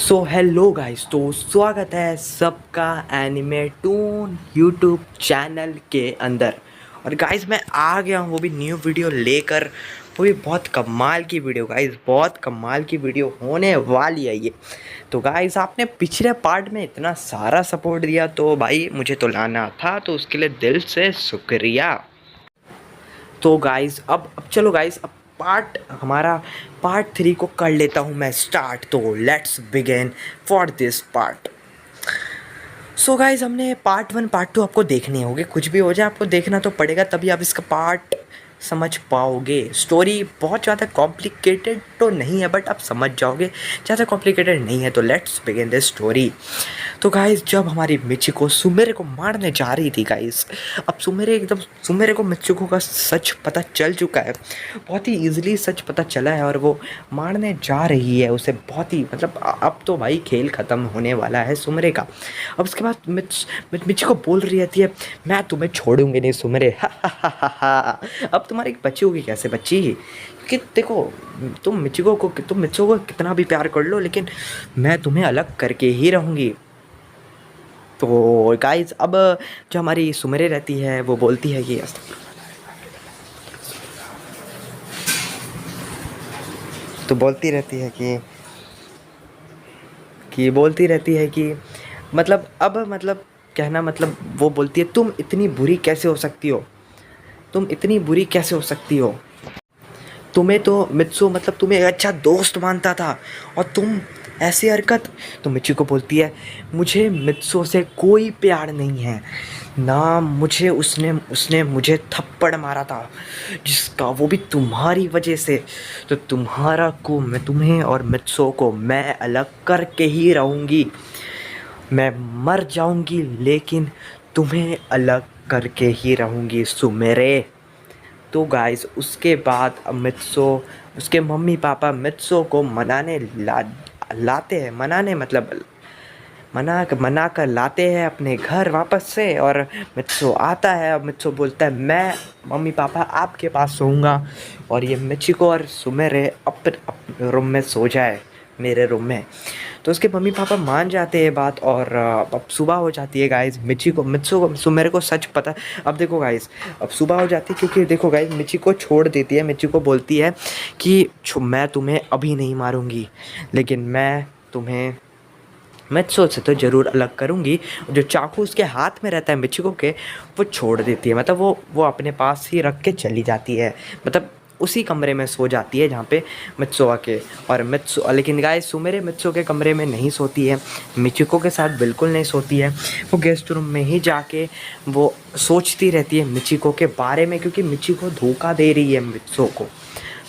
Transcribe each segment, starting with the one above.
So hello guys, तो स्वागत है सबका एनिमे टून यूट्यूब चैनल के अंदर। और गाइस मैं आ गया हूँ वो भी न्यू वीडियो लेकर। वो भी बहुत कमाल की वीडियो गाइस, बहुत कमाल की वीडियो होने वाली है ये। तो गाइस आपने पिछले पार्ट में इतना सारा सपोर्ट दिया तो भाई मुझे तो लाना था, तो उसके लिए दिल से शुक्रिया। तो गाइस अब चलो गाइस, अब पार्ट 3 को कर लेता हूँ मैं स्टार्ट। तो let's begin for this part. So guys हमने पार्ट 1 पार्ट 2 आपको देखने होंगे, कुछ भी हो जाए आपको देखना तो पड़ेगा, तभी आप इसका पार्ट समझ पाओगे। स्टोरी बहुत ज़्यादा कॉम्प्लिकेटेड तो नहीं है, बट आप समझ जाओगे। ज़्यादा कॉम्प्लिकेटेड नहीं है, तो लेट्स बिगिन दिस स्टोरी। तो गाइस जब हमारी मिचिको सुमेरे को मारने जा रही थी गाइस, अब सुमेरे को मिचिको का सच पता चल चुका है। बहुत ही इजीली सच पता चला है और वो मारने जा रही है उसे। बहुत ही मतलब अब तो भाई खेल ख़त्म होने वाला है सुमेरे का। अब उसके बाद मिचिको बोल रही रहती है, मैं तुम्हें छोड़ूंगी नहीं सुमेरे। अब तुम्हारी बच्ची होगी कैसे बच्ची? कि देखो, तुम मिचिको को कितना भी प्यार कर लो, लेकिन मैं तुम्हें अलग करके ही रहूँगी। तो गाइस अब जो हमारी सुमेरे रहती है वो बोलती है कि तो बोलती रहती है बोलती रहती है कि मतलब अब मतलब कहना मतलब वो बोलती है, तुम इतनी बुरी कैसे हो सकती हो? तुम इतनी बुरी कैसे हो सकती हो? तुम्हें तो मित्सु मतलब तुम्हें एक अच्छा दोस्त मानता था, और तुम ऐसी हरकत। तो मिचिको बोलती है, मुझे मित्सु से कोई प्यार नहीं है ना। मुझे उसने उसने मुझे थप्पड़ मारा था, जिसका वो भी तुम्हारी वजह से। तो मैं तुम्हें और मित्सु को मैं अलग करके ही रहूँगी। मैं मर जाऊँगी लेकिन तुम्हें अलग करके ही रहूँगी सुमेरे। तो गाइस उसके बाद अब मित्सो, उसके मम्मी पापा मित्सो को लाते हैं, मनाने मतलब मना कर लाते हैं अपने घर वापस से। और मित्सो आता है। अब मित्सो बोलता है, मैं मम्मी पापा आपके पास सोऊंगा, और ये मिचिको और सुमेरे अपने रूम में सो जाए, मेरे रूम में। तो उसके मम्मी पापा मान जाते हैं बात, और अब सुबह हो जाती है गाइस। मित्सो को सुमेरे को सच पता। अब देखो गाइस, अब सुबह हो जाती है क्योंकि देखो गाइस मिची को छोड़ देती है। मिची को बोलती है कि मैं तुम्हें अभी नहीं मारूंगी, लेकिन मैं सोच से तो ज़रूर अलग करूँगी। जो चाकू उसके हाथ में रहता है मिचिको के, वो छोड़ देती है। मतलब वो अपने पास ही रख के चली जाती है। मतलब उसी कमरे में सो जाती है जहाँ पे मित्सो आके। और मित्सो लेकिन गाइस सुमेरे मित्सो के कमरे में नहीं सोती है, मिचिको के साथ बिल्कुल नहीं सोती है। वो गेस्ट रूम में ही जाके वो सोचती रहती है मिचिको के बारे में, क्योंकि मिचिको धोखा दे रही है मित्सो को।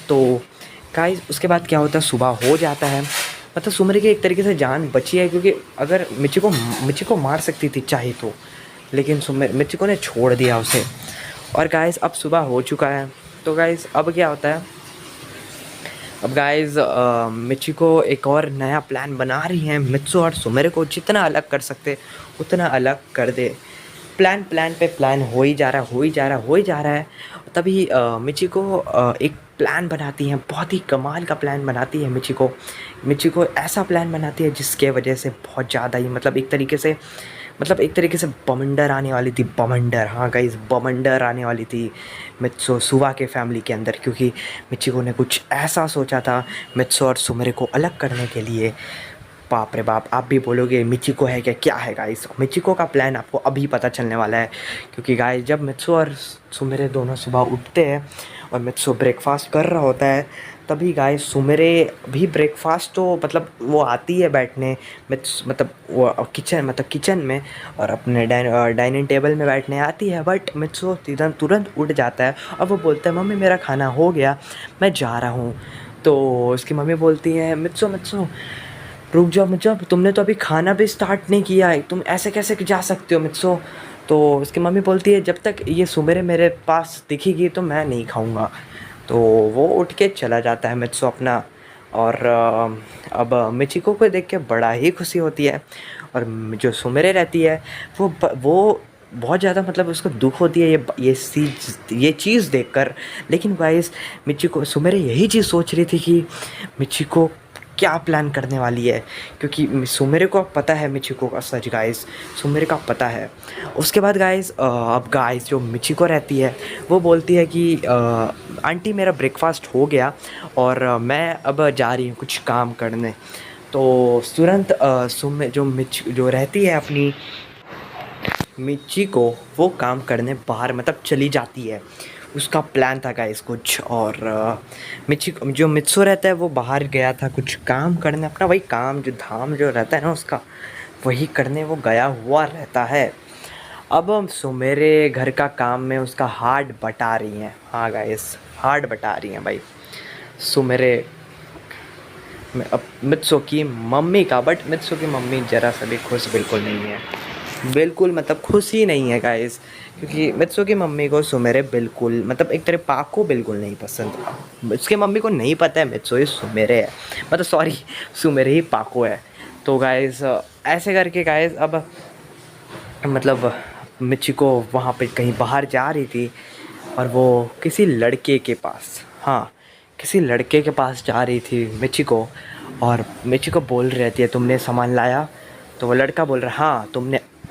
तो गाइस उसके बाद क्या होता है, सुबह हो जाता है। मतलब सुमरे की एक तरीके से जान बची है, क्योंकि अगर मिची को मार सकती थी चाहे तो, लेकिन मिचिको ने छोड़ दिया उसे। और गाइस अब सुबह हो चुका है। तो गाइस अब क्या होता है, अब गाइस मिचिको एक और नया प्लान बना रही है। मित्सु और सुमेरे को जितना अलग कर सकते उतना अलग कर दे। प्लान पे प्लान हो ही जा रहा है। तभी मिचिको एक प्लान बनाती है, बहुत ही कमाल का प्लान बनाती है मिचिको ऐसा प्लान बनाती है जिसके वजह से बहुत ज़्यादा ही मतलब एक तरीके से बवंडर आने वाली थी। बवंडर, हाँ गाइस, बवंडर आने वाली थी मित्सो सुवा के फैमिली के अंदर, क्योंकि मिचिको ने कुछ ऐसा सोचा था मित्सो और सुमेरे को अलग करने के लिए। बाप रे बाप, आप भी बोलोगे मिचिको है क्या है गाइस? मिचिको का प्लान आपको अभी पता चलने वाला है, क्योंकि गाइस जब मित्सो और सुमेरे दोनों सुबह उठते हैं और मित्सो ब्रेकफास्ट कर रहा होता है, तभी गाइस सुमेरे भी ब्रेकफास्ट तो मतलब वो आती है बैठने मतलब वो किचन में, और अपने डाइनिंग टेबल में बैठने आती है। बट मित्सो तुरंत उठ जाता है और वो बोलता है, मम्मी मेरा खाना हो गया, मैं जा रहा हूँ। तो उसकी मम्मी बोलती है, मित्सो रुक जाओ, तुमने तो अभी खाना भी स्टार्ट नहीं किया है, तुम ऐसे कैसे जा सकते हो मित्सो? तो उसकी मम्मी बोलती है, जब तक ये सुमेरे मेरे पास दिखेगी तो मैं नहीं खाऊंगा। तो वो उठ के चला जाता है मित्सो अपना। और अब मिचिको को देख के बड़ा ही खुशी होती है। और जो सुमेरे रहती है वो बहुत ज़्यादा मतलब उसको दुख होती है ये चीज़ देखकर। लेकिन गाइस मिचिको सुमेरे यही चीज़ सोच रही थी कि मिचिको क्या प्लान करने वाली है, क्योंकि सुमेरे को अब पता है मिचिको का सच गाइस, सुमेरे का पता है। उसके बाद गाइस अब गाइस जो मिचिको रहती है वो बोलती है कि आंटी मेरा ब्रेकफास्ट हो गया और मैं अब जा रही हूँ कुछ काम करने। तो तुरंत सुमे जो रहती है अपनी मिचिको, वो काम करने बाहर मतलब चली जाती है। उसका प्लान था गाइस कुछ, और मिचिको जो मित्सु रहता है वो बाहर गया था कुछ काम करने, अपना वही काम जो धाम जो रहता है ना उसका, वही करने वो गया हुआ रहता है। अब सुमेरे घर का काम में उसका हाथ बटा रही हैं। हाँ गाइस, हाथ बटा रही हैं भाई सुमेरे अब मित्सु की मम्मी का। बट मित्सु की मम्मी ज़रा सा भी खुश बिल्कुल नहीं है, बिल्कुल मतलब खुश ही नहीं है गाइस, क्योंकि मित्सु की मम्मी को सुमेरे बिल्कुल मतलब एक तरह पाको बिल्कुल नहीं पसंद। उसके मम्मी को नहीं पता है मित्सु ही सुमेरे है, मतलब सॉरी सुमेरे ही पाको है। तो गाइस ऐसे करके गाइस अब मतलब मिचिको वहाँ पे कहीं बाहर जा रही थी और वो किसी लड़के के पास, हाँ किसी लड़के के पास जा रही थी मिचिको, और मिचिको बोल रही रहती है तुमने सामान लाया? तो वो लड़का बोल रहा हाँ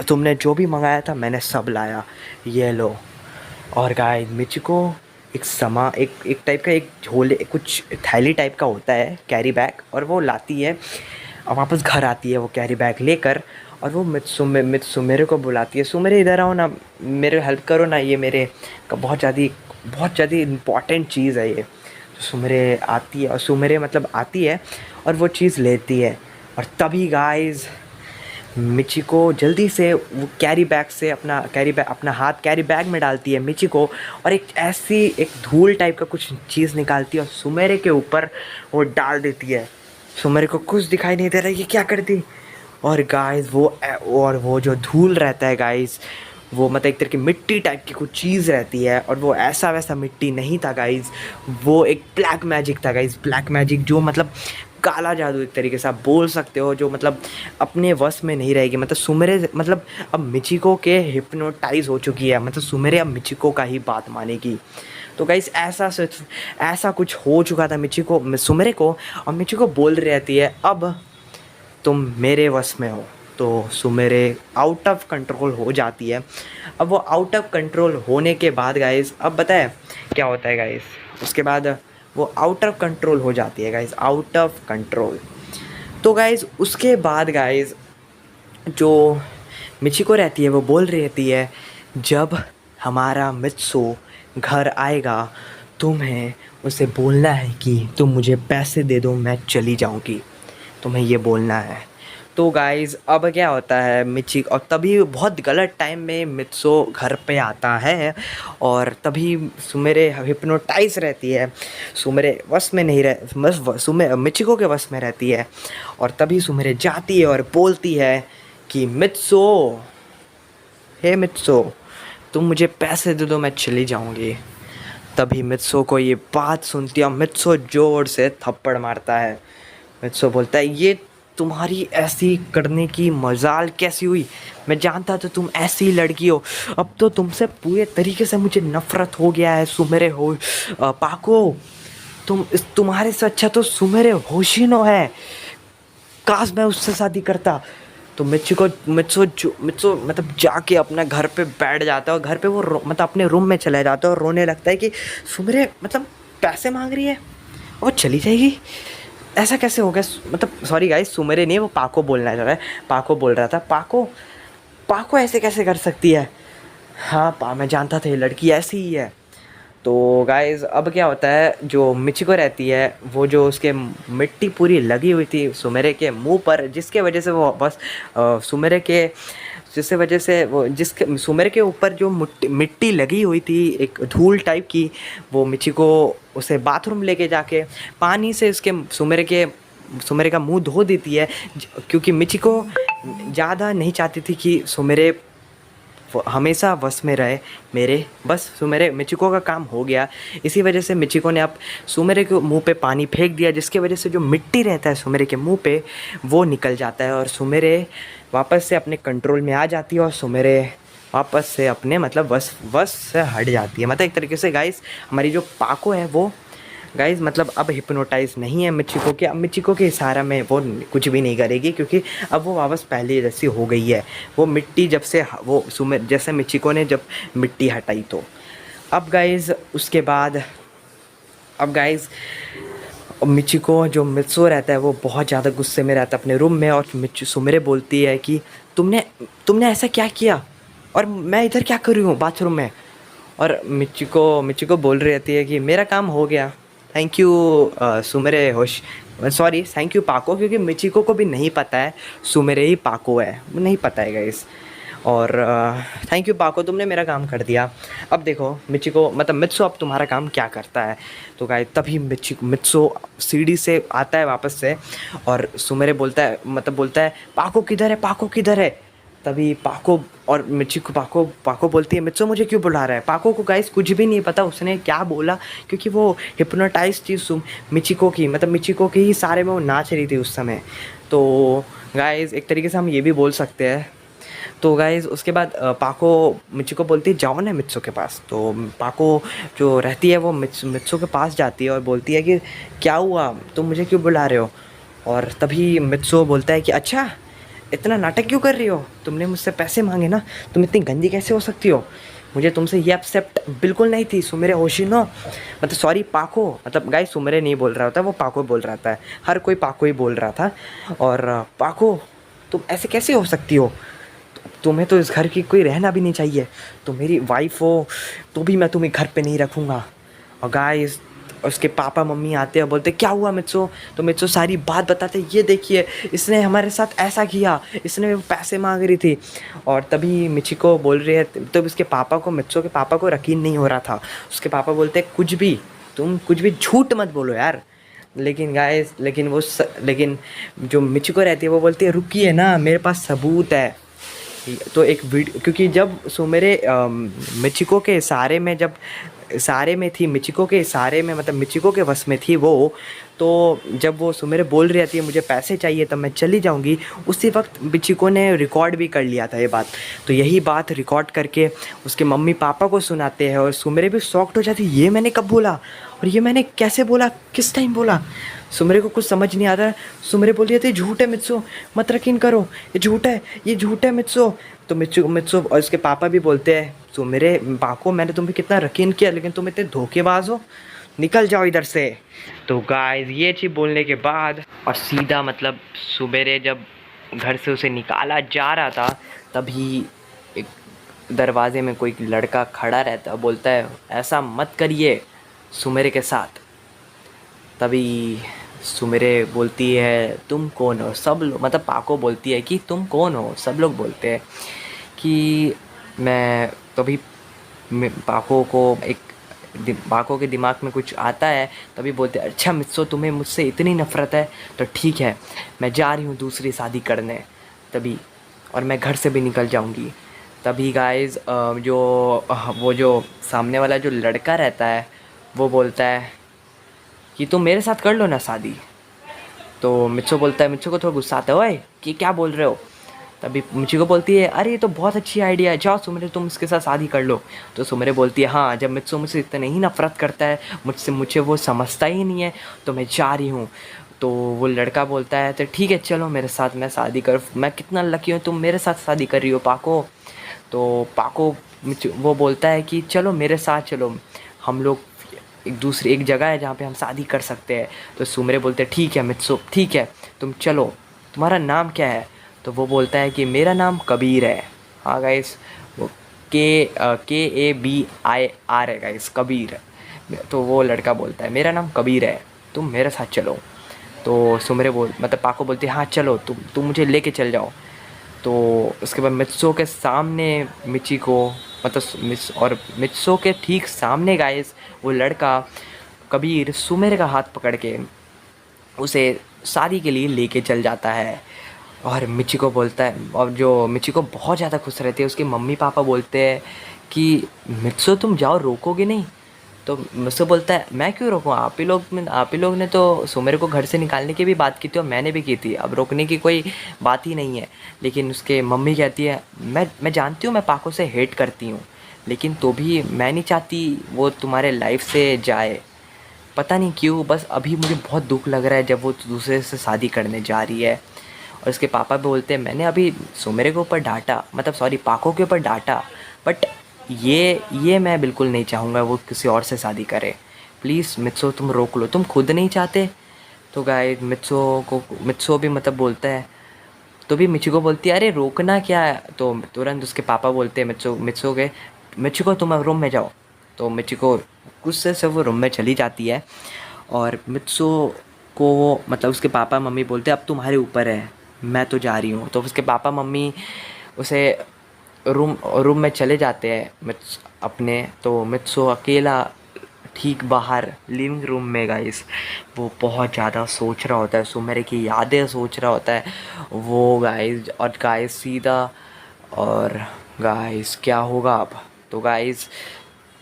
तुमने जो भी मंगाया था मैंने सब लाया, ये लो। और गाइस मिचिको एक टाइप का एक झोले कुछ थैली टाइप का होता है कैरी बैग, और वो लाती है और वापस घर आती है वो कैरी बैग लेकर। और वो सुमेरे को बुलाती है, सुमेरे इधर आओ ना, मेरे हेल्प करो ना, ये मेरे का बहुत ज़्यादा इम्पॉर्टेंट चीज़ है ये। तो सुमेरे आती है और सुमेरे मतलब आती है और वो चीज़ लेती है। और तभी गाइस मिचिको जल्दी से वो कैरी बैग से अपना हाथ कैरी बैग में डालती है मिचिको, और एक धूल टाइप का कुछ चीज़ निकालती है और सुमेरे के ऊपर वो डाल देती है। सुमेरे को कुछ दिखाई नहीं दे रहा है ये क्या कर दी। और गाइस वो जो धूल रहता है गाइस, वो मतलब एक तरह की मिट्टी टाइप की कुछ चीज़ रहती है, और वो ऐसा वैसा मिट्टी नहीं था गाइस, वो एक ब्लैक मैजिक था गाइस। ब्लैक मैजिक जो मतलब काला जादू एक तरीके से आप बोल सकते हो, जो मतलब अपने वश में नहीं रहेगी। मतलब सुमेरे मतलब अब मिचिको के हिप्नोटाइज हो चुकी है, मतलब सुमेरे अब मिचिको का ही बात मानेगी। तो गाइस ऐसा कुछ हो चुका था सुमेरे को, और मिचिको बोल रही रहती है अब तुम मेरे वश में हो। तो सुमेरे आउट ऑफ कंट्रोल हो जाती है। अब वो आउट ऑफ कंट्रोल होने के बाद गाइस अब बताए क्या होता है गाइस, उसके बाद वो आउट ऑफ कंट्रोल हो जाती है गाइस, आउट ऑफ कंट्रोल। तो गाइस उसके बाद गाइस जो मिचिको रहती है वो बोल रही रहती है जब हमारा मित्सु घर आएगा तुम्हें उसे बोलना है कि तुम मुझे पैसे दे दो मैं चली जाऊंगी, तुम्हें ये बोलना है। तो गाइज़ अब क्या होता है और तभी बहुत गलत टाइम में मित्सु घर पे आता है, और तभी सुमेरे हिप्नोटाइज रहती है, सुमेरे वश में नहीं रह मिचिको के वश में रहती है। और तभी सुमेरे जाती है और बोलती है कि मित्सु, हे मित्सु तुम मुझे पैसे दे दो मैं चली जाऊंगी। तभी मित्सु को ये बात सुनती है, मित्सु जोर से थप्पड़ मारता है। मित्सु बोलता है ये तुम्हारी ऐसी करने की मजाल कैसी हुई, मैं जानता था तुम ऐसी लड़की हो, अब तो तुमसे पूरे तरीके से मुझे नफरत हो गया है सुमेरे हो पाको। तुम्हारे से अच्छा तो सुमेरे होशिनो है, काश मैं उससे शादी करता। तो मित्सु मतलब जाके अपना घर पे बैठ जाता है, और घर पे वो मतलब अपने रूम में चला जाता है और रोने लगता है कि सुमेरे मतलब पैसे मांग रही है और चली जाएगी, ऐसा कैसे हो गया। मतलब सॉरी गाइस सुमेरे नहीं, वो पाको बोलना चाह रहा है, पाको बोल रहा था, पाको ऐसे कैसे कर सकती है। हाँ मैं जानता था ये लड़की ऐसी ही है। तो गाइस अब क्या होता है जो मिचिको रहती है वो जो उसके मिट्टी पूरी लगी हुई थी सुमेरे के मुंह पर, जिसके वजह से वो बस जिसके सुमेरे के ऊपर जो मिट्टी लगी हुई थी एक धूल टाइप की, वो मिचिको उसे बाथरूम लेके जाके पानी से उसके सुमेरे का मुंह धो देती है, क्योंकि मिचिको ज़्यादा नहीं चाहती थी कि सुमेरे हमेशा वश में रहे मेरे। बस सुमेरे मिचिको का काम हो गया, इसी वजह से मिचिको ने अब सुमेरे के मुंह पे पानी फेंक दिया, जिसके वजह से जो मिट्टी रहता है सुमेरे के मुंह पे वो निकल जाता है, और सुमेरे वापस से अपने कंट्रोल में आ जाती है, और सुमेरे वापस से अपने मतलब वश से हट जाती है। मतलब एक तरीके से गाइस हमारी जो पाको है वो गाइज़ मतलब अब हिप्नोटाइज़ नहीं है मिचिको के, अब मिचिको के इशारा में वो कुछ भी नहीं करेगी, क्योंकि अब वो वापस पहले जैसी हो गई है। वो मिट्टी जब से वो सुमे जैसे मिचिको ने जब मिट्टी हटाई, तो अब गाइज़ उसके बाद अब गाइज़ मिचिको जो मित्सो रहता है वो बहुत ज़्यादा गुस्से में रहता है अपने रूम में, और सुमेरे बोलती है कि तुमने तुमने ऐसा क्या किया, और मैं इधर क्या कर रही हूँ बाथरूम में। और मिचिको मिचिको बोल रही रहती है कि मेरा काम हो गया, थैंक यू सुमेरे होश, सॉरी थैंक यू पाको, क्योंकि मिचिको को भी नहीं पता है सुमेरे ही पाको है, वो नहीं पता है गाइस। और थैंक यू पाको, तुमने मेरा काम कर दिया। अब देखो मिचिको मतलब मित्सो अब तुम्हारा काम क्या करता है। तो गाइस तभी मित्सो सीढ़ी से आता है वापस से, और सुमेरे बोलता है मतलब बोलता है पाको किधर है, पाको किधर है। तभी पाको और मिचिको पाको बोलती है मित्सो मुझे क्यों बुला रहा है। पाको को गाइस कुछ भी नहीं पता उसने क्या बोला, क्योंकि वो हिप्नोटाइज थी मिचिको की, मतलब मिचिको के ही सारे में वो नाच रही थी उस समय। तो गाइस एक तरीके से हम ये भी बोल सकते हैं। तो गाइज़ उसके बाद पाको मिचिको बोलती है जाओ ना मित्सो के पास। तो पाको जो रहती है वो मित्सो के पास जाती है और बोलती है कि क्या हुआ, तुम मुझे क्यों बुला रहे हो। और तभी मित्सो बोलता है कि अच्छा इतना नाटक क्यों कर रही हो, तुमने मुझसे पैसे मांगे ना, तुम इतनी गंदी कैसे हो सकती हो, मुझे तुमसे ये एक्सेप्ट बिल्कुल नहीं थी सुमेरे होशिनो, मतलब सॉरी पाको, मतलब गाइस सुमेरे नहीं बोल रहा होता, वो पाको बोल रहा था, हर कोई पाको ही बोल रहा था। और पाको तुम ऐसे कैसे हो सकती हो, तुम्हें तो इस घर की कोई रहना भी नहीं चाहिए, तुम मेरी वाइफ हो, तो भी मैं तुम्हें घर पे नहीं रखूँगा। और गाइस उसके पापा मम्मी आते हैं और बोलते क्या हुआ मित्सो, तो मित्सो सारी बात बताते ये देखिए इसने हमारे साथ ऐसा किया, इसने पैसे मांग रही थी। और तभी मिचिको बोल रही है, तो उसके पापा को मित्सो के पापा को यकीन नहीं हो रहा था। उसके पापा बोलते कुछ भी, तुम कुछ भी झूठ मत बोलो यार। लेकिन गाइस लेकिन जो मिचिको रहती है वो बोलती है रुकिए ना, मेरे पास सबूत है। तो एक वीडियो, क्योंकि जब सुमेरे मिचिको के इशारे में जब इशारे में थी, मिचिको के इशारे में मतलब मिचिको के वश में थी वो, तो जब वो सुमेरे बोल रही थी मुझे पैसे चाहिए तब मैं चली जाऊंगी, उसी वक्त मिचिको ने रिकॉर्ड भी कर लिया था ये बात। तो यही बात रिकॉर्ड करके उसके मम्मी पापा को सुनाते हैं और सुमेरे भी शॉक्ड हो जाती, ये मैंने कब बोला और ये मैंने कैसे बोला, किस टाइम बोला। सुमेरे को कुछ समझ नहीं आता। सुमेरे बोल रही थी झूठ है मित्सो, मत यकीन करो, ये झूठ है, ये झूठ है मित्सो। तो मित्सो और उसके पापा भी बोलते हैं सुमेरे पाको मैंने तुम्हें कितना यकीन किया, लेकिन तुम इतने धोखेबाज हो, निकल जाओ इधर से। तो गाइस ये चीज़ बोलने के बाद और सीधा मतलब सुमेरे जब घर से उसे निकाला जा रहा था, तभी एक दरवाजे में कोई लड़का खड़ा रहता, बोलता है ऐसा मत करिए सुमेरे के साथ। तभी सुमेरे बोलती है तुम कौन हो, सब लोग मतलब पाको बोलती है कि तुम कौन हो, सब लोग बोलते हैं कि मैं। तभी पाको के दिमाग में कुछ आता है, तभी बोलते हैं अच्छा मित्सो तुम्हें मुझसे इतनी नफ़रत है, तो ठीक है मैं जा रही हूँ दूसरी शादी करने, तभी और मैं घर से भी निकल जाऊँगी। तभी गाइस वो जो सामने वाला जो लड़का रहता है वो बोलता है कि तुम मेरे साथ कर लो ना शादी। तो मित्सो बोलता है, मित्सो को थोड़ा गुस्सा आता है, ओए कि क्या बोल रहे हो। तभी मिचिको बोलती है अरे ये तो बहुत अच्छी आइडिया है, जाओ सुमेरे तुम इसके साथ शादी कर लो। तो सुमेरे बोलती है हाँ, जब मित्सो मुझसे इतना ही नफरत करता है, मुझे वो समझता ही नहीं है, तो मैं जा रही हूँ। तो वो लड़का बोलता है तो ठीक है चलो मेरे साथ, मैं शादी कर, मैं कितना लकी हूँ तुम मेरे साथ शादी कर रही हो पाको। तो पाको वो बोलता है कि चलो मेरे साथ चलो, हम लोग एक जगह है जहाँ पे हम शादी कर सकते हैं। तो सुमेरे बोलते हैं ठीक है मित्सो, ठीक है तुम चलो, तुम्हारा नाम क्या है। तो वो बोलता है कि मेरा नाम कबीर है। हाँ गाइस, वो KABIR है गाइस, कबीर। तो वो लड़का बोलता है मेरा नाम कबीर है, तुम मेरे साथ चलो। तो सुमेरे मतलब पाको बोलती है हाँ चलो, तुम मुझे लेके चल जाओ। तो उसके बाद मित्सो के सामने मिचिको और मित्सो के ठीक सामने गाइस वो लड़का कबीर सुमेरे का हाथ पकड़ के उसे शादी के लिए लेके चल जाता है। और मिचिको बोलता है, और जो मिचिको बहुत ज़्यादा खुश रहती है, उसके मम्मी पापा बोलते हैं कि मित्सो तुम जाओ, रोकोगे नहीं। तो मित्सो बोलता है मैं क्यों रोकूँ, आप ही लोग ने तो सुमेरे को घर से निकालने की भी बात की थी और मैंने भी की थी, अब रोकने की कोई बात ही नहीं है। लेकिन उसके मम्मी कहती है मैं जानती हूँ मैं पाको से हेट करती हूँ, लेकिन तो भी मैं नहीं चाहती वो तुम्हारे लाइफ से जाए, पता नहीं क्यों बस अभी मुझे बहुत दुख लग रहा है जब वो दूसरे से शादी करने जा रही है। और उसके पापा भी बोलते हैं मैंने अभी सुमेरे के ऊपर डांटा, मतलब सॉरी पाको के ऊपर डांटा, बट ये मैं बिल्कुल नहीं चाहूँगा वो किसी और से शादी करे। प्लीज़ मित्सो तुम रोक लो, तुम खुद नहीं चाहते तो गाइस मित्सो भी मतलब बोलता है, तो भी मिचिको बोलती है अरे रोकना क्या है, तो तुरंत उसके पापा बोलते हैं मित्सो के मिचिको तुम अब रूम में जाओ। तो मिचिको गुस्से से वो रूम में चली जाती है और मित्सो को मतलब उसके पापा मम्मी बोलते हैं अब तुम्हारे ऊपर है, मैं तो जा रही हूँ। तो उसके पापा मम्मी उसे रूम में चले जाते हैं अपने, तो मित्सो अकेला ठीक बाहर लिविंग रूम में गाइस वो बहुत ज़्यादा सोच रहा होता है, सुमेरे की यादें सोच रहा होता है वो गाइस। और गाइस सीधा और गाइस क्या होगा अब, तो गाइस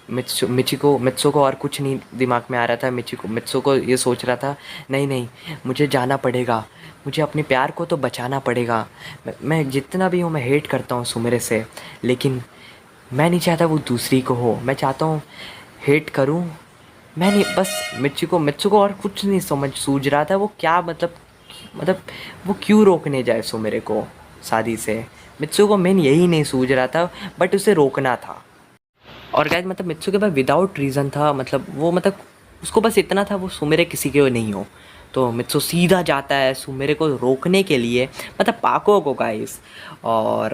मित्सो को और कुछ नहीं दिमाग में आ रहा था। मित्सो को ये सोच रहा था नहीं नहीं मुझे जाना पड़ेगा, मुझे अपने प्यार को तो बचाना पड़ेगा। मैं जितना भी हूँ मैं हेट करता हूँ सुमेरे से, लेकिन मैं नहीं चाहता वो दूसरी को हो, मैं चाहता हूँ हेट करूँ मैं नहीं। बस मिच्चू को और कुछ नहीं सूझ रहा था वो क्या मतलब वो क्यों रोकने जाए सुमेरे को शादी से। मित्सु को मेन यही नहीं सूझ रहा था, बट उसे रोकना था। और गाइस मतलब मित्सु के पास विदाउट रीज़न था, मतलब वो मतलब उसको बस इतना था वो सुमेरे किसी के नहीं हो। तो मित्सु सीधा जाता है सुमेरे को रोकने के लिए, मतलब पाको को गाइस। और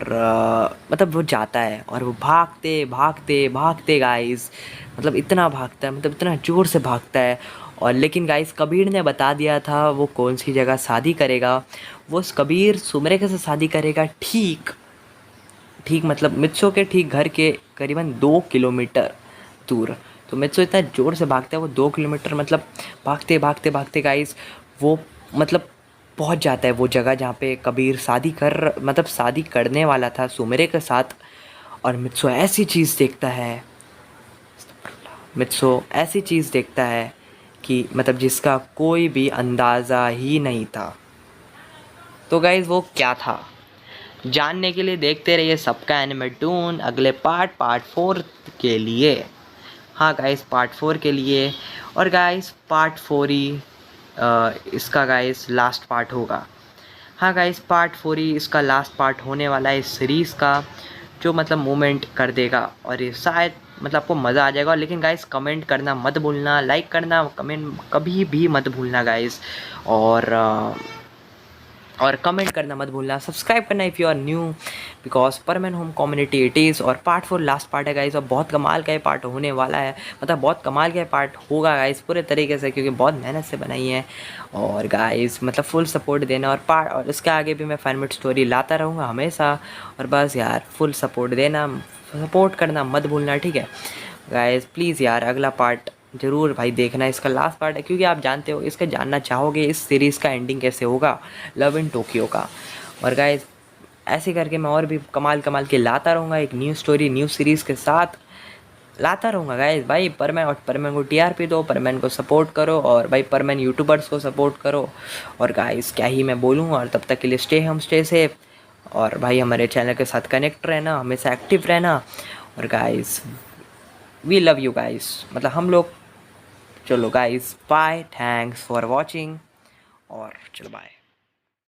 मतलब वो जाता है और वो भागते भागते भागते गाइस, मतलब इतना भागता है, मतलब इतना ज़ोर से भागता है। और लेकिन गाइस कबीर ने बता दिया था वो कौन सी जगह शादी करेगा। वो कबीर सुमेरे के साथ शादी करेगा ठीक ठीक मतलब मित्सो के ठीक घर के करीबन 2 किलोमीटर दूर। तो मित्सो इतना ज़ोर से भागता है वो 2 किलोमीटर, मतलब भागते भागते भागते गाइस वो मतलब पहुंच जाता है वो जगह जहाँ पे कबीर शादी करने वाला था सुमेरे के साथ। और मित्सो ऐसी चीज़ देखता है कि मतलब जिसका कोई भी अंदाज़ा ही नहीं था। तो गाइस वो क्या था जानने के लिए देखते रहिए सबका एनिमेटून अगले पार्ट 4 के लिए। हाँ गाइस पार्ट 4 के लिए। और गाइस पार्ट 4 ही इसका गाइस लास्ट पार्ट होगा। हाँ गाइस पार्ट 4 ही इसका लास्ट पार्ट होने वाला है इस सीरीज़ का, जो मतलब मूवमेंट कर देगा और ये शायद मतलब आपको मज़ा आ जाएगा। लेकिन गाइस कमेंट करना मत भूलना, लाइक करना कमेंट कभी भी मत भूलना गाइस। और कमेंट करना मत भूलना, सब्सक्राइब करना if you are new, because परमन होम कम्युनिटी इट इज़। और पार्ट 4 लास्ट पार्ट है गाइस, और बहुत कमाल का ये पार्ट होने वाला है, मतलब बहुत कमाल का पार्ट होगा गाइस पूरे तरीके से, क्योंकि बहुत मेहनत से बनाई है। और गाइस मतलब फुल सपोर्ट देना, और इसके आगे भी मैं फैनमेड स्टोरी लाता रहूँगा हमेशा। और बस यार फुल सपोर्ट देना, सपोर्ट करना मत भूलना, ठीक है गाइस प्लीज़ यार। अगला पार्ट ज़रूर भाई देखना, इसका लास्ट पार्ट है, क्योंकि आप जानते हो इसका जानना चाहोगे इस सीरीज़ का एंडिंग कैसे होगा लव इन टोक्यो का। और गाइस ऐसे करके मैं और भी कमाल कमाल के लाता रहूँगा, एक न्यू स्टोरी न्यू सीरीज़ के साथ लाता रहूँगा गाइस। भाई परमैन को टीआरपी दो, परमैन को सपोर्ट करो, और भाई परमैन यूट्यूबर्स को सपोर्ट करो। और गाइस क्या ही मैं बोलूँ, और तब तक के लिए स्टे सेफ, और भाई हमारे चैनल के साथ कनेक्ट रहना, हमेशा एक्टिव रहना। और guys we love you guys, मतलब हम लोग। चलो guys bye, thanks for watching, और चलो बाय।